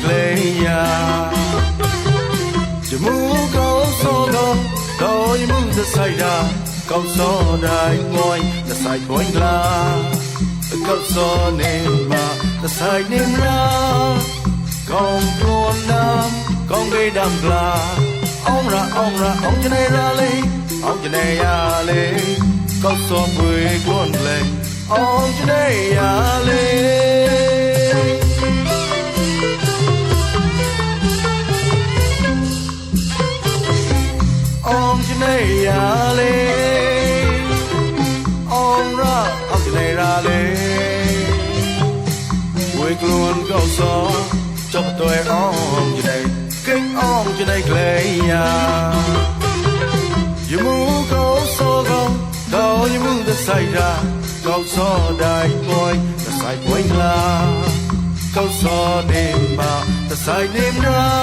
này lấy ya chỉ muốn câu số đâu câu như muốnจะsai ra câu số đại ngôiจะsai quanh la câu số nên màจะsai nên ra con luôn nam con gây đam la ông ra ông cho này ra đi ông cho này ya đi câu số mười cuốn lên ông cho này ya đi ông cho này ya đi ông cho này ra đi mười cuốn câu số cho tôi ông cho này kinh ông cho này lấy ya dù muốn câu số không câu như muốn đã xảy ra câu số đại ngôi đã sai quanh la câu số đêm mà đã sai đêm ra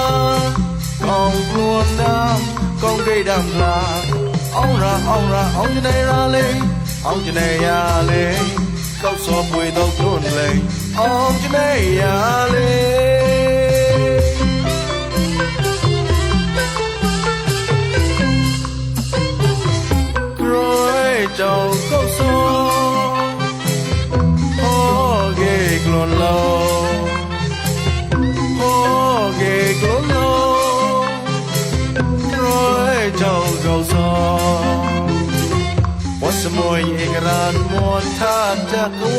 con luôn nam con gây đam la ông ra ông cho này ra lên ông cho này ya lên câu số mười đâu luôn lên ông cho này ya lên châu câu số hô ghê glon lâu hô ghê glon lâu rồi châu câu số what's more igran mon tha ta ko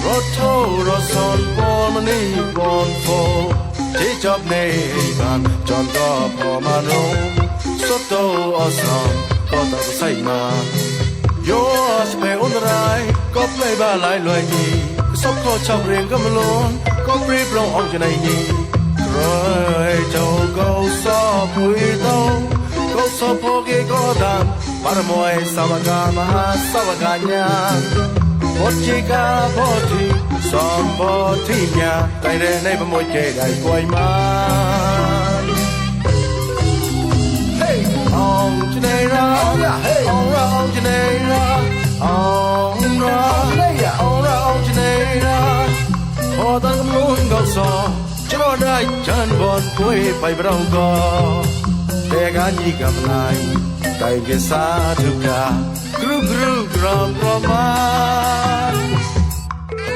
roto roson bon mani bon fo che job nei ban chon go pho ma no soto awesome có tao say mà yo sẽ ôn lại có play ba lại loài nhì sắp có trong riêng có luôn có brief lòng ông cho này nhì rồi châu câu so bụi đâu câu so phô ghê có đàn para môi savaga maha savaga nha một chi ca bó thi son bó thi nhà tay đây này và môi kề đầy quay man ông cho này ra ông cho này ra ông cho này ra họ ta cũng muốn câu so cho nó đây chân bọn quê phải vào đâu có để cả nhị cầm lại tay kia xa thực ra gru gram man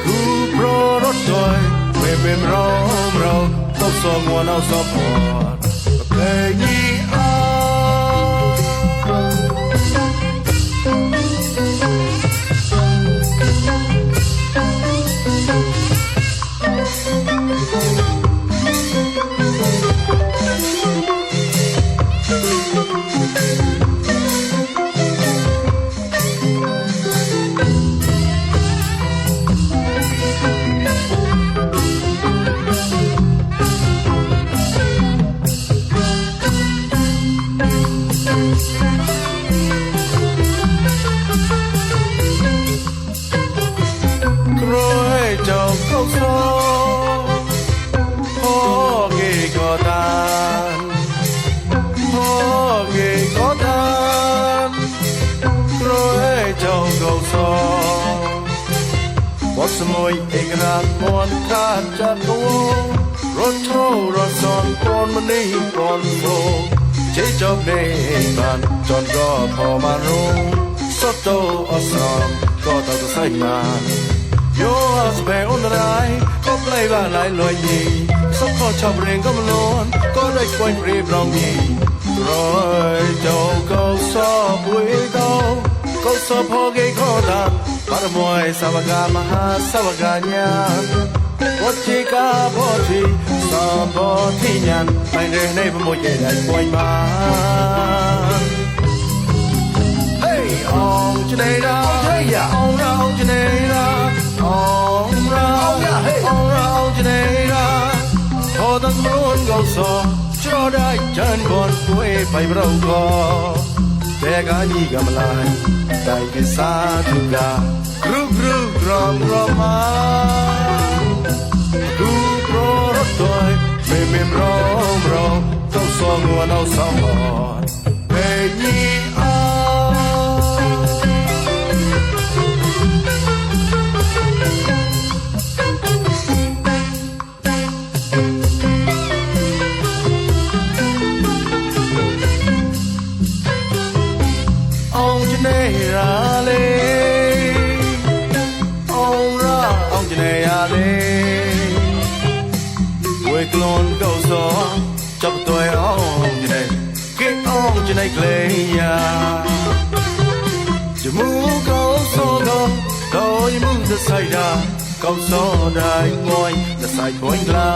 gru pro rót rồi mềm rôm câu so nguồn nào so bọt để nhị câu số hô ghê có đàn hô ghê có đàn rồi châu câu số bó sơ môi ếch rạc mòn khát chát cô rốt thâu rốt son con mà đi con vô chế chọc đê bàn tròn gò phò mà rung sốt tô ở sòng có tao có say mà yo sẽ ôn lại có play và lại loài nhì sắp có chọc riêng có luôn có đây quanh rìa rong nhì rồi châu câu so bụi đâu câu so phô ghê khó đàn para môi savaga maha savaga nha một chi ca bó thi sa bó thi nhàn tay rê này với môi kề đại quanh mà ông cho này ra ông cho này ra ông cho này ra họ ta muốn câu so cho đại chân con quê phải vào đâu có để cả nhị cầm lại tay kia xa thực ra gru gram pro rót tôi mềm rôm câu so nguồn nào sao hòn về nhị ông ra ông chỉ này à lê quê clone câu gió cho tôi ông chỉ này cái ông chỉ này lê ya chỉ muốn câu gió đâu tôi muốnจะใส่ดาcâu gió đại ngôiจะใส่thôi là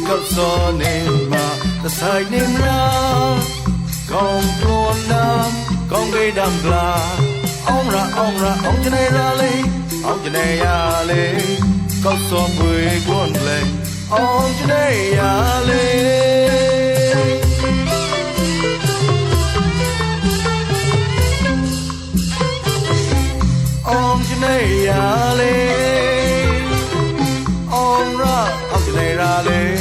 câu gió nên màจะใส่nên ra con tuôn nam con gây đam là ông ra ông cho này ra đi ông cho này à lê câu gió vui cuốn lên ông cho này à lê ông cho này à lê ông ra ông cho này ra lê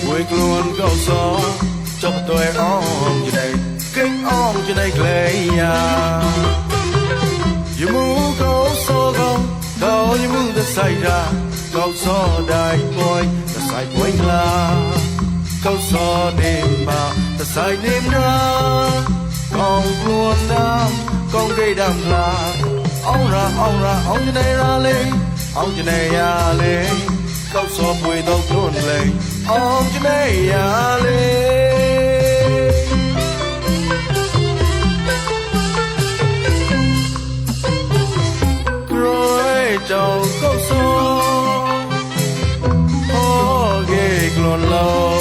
vui luôn câu gió cho tôi ông cho này kính ông cho này lê ya dù muốn câu gió không câu như muốn ta xảy ra câu gió đại ngôi ta xảy quanh là câu gió đêm mà ta xảy đêm ra con luôn nam con gây đam là ông ra ông cho này ra lên ông cho này à lên câu gió vui đâu luôn lên ông cho này à lên rồi chào câu gió ô ghê luôn lâu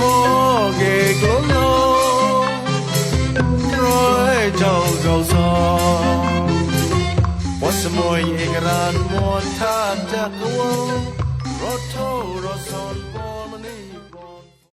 ô ghê luôn lâu rồi chào câu gió what's more ingran more ta ta go rotto roson